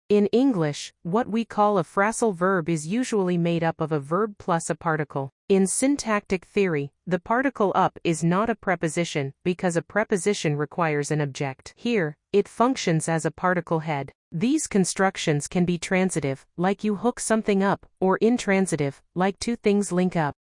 In English, what we call a phrasal verb is usually made up of a verb plus a particle. In syntactic theory, the particle up is not a preposition because a preposition requires an object. Here, it functions as a particle head. These constructions can be transitive, like you hook something up, or intransitive, like two things link up.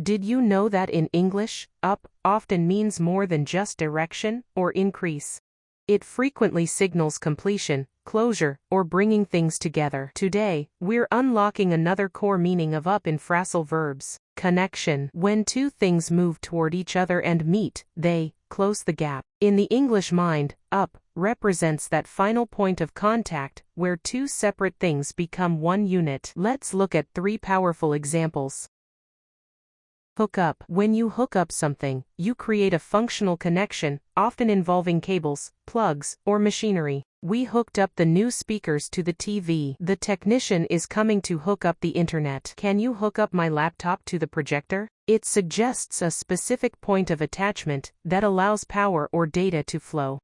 Did you know that in English, up often means more than just direction or increase? It frequently signals completion, closure, or bringing things together. Today, we're unlocking another core meaning of up in phrasal verbs: connection. When two things move toward each other and meet, they close the gap. In the English mind, up represents that final point of contact where two separate things become one unit. Let's look at three powerful examples. Hook up. When you hook up something, you create a functional connection, often involving cables, plugs, or machinery. We hooked up the new speakers to the TV. The technician is coming to hook up the internet. Can you hook up my laptop to the projector? It suggests a specific point of attachment that allows power or data to flow.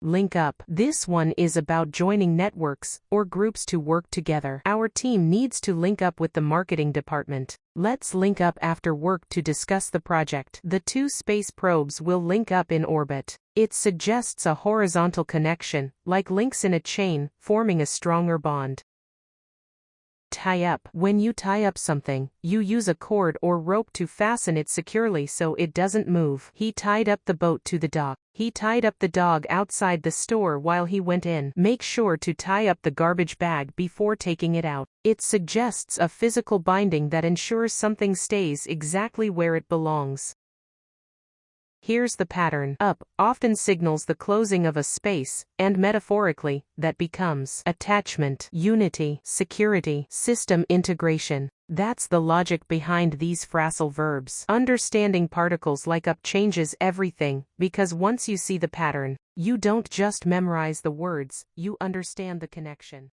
Link up. This one is about joining networks or groups to work together. Our team needs to link up with the marketing department. Let's link up after work to discuss the project. The two space probes will link up in orbit. It suggests a horizontal connection, like links in a chain, forming a stronger bond. Tie up. When you tie up something, you use a cord or rope to fasten it securely so it doesn't move. He tied up the boat to the dock. He tied up the dog outside the store while he went in. Make sure to tie up the garbage bag before taking it out. It suggests a physical binding that ensures something stays exactly where it belongs. Here's the pattern. Up often signals the closing of a space, and metaphorically, that becomes attachment, unity, security, system integration. That's the logic behind these phrasal verbs. Understanding particles like up changes everything, because once you see the pattern, you don't just memorize the words, you understand the connection.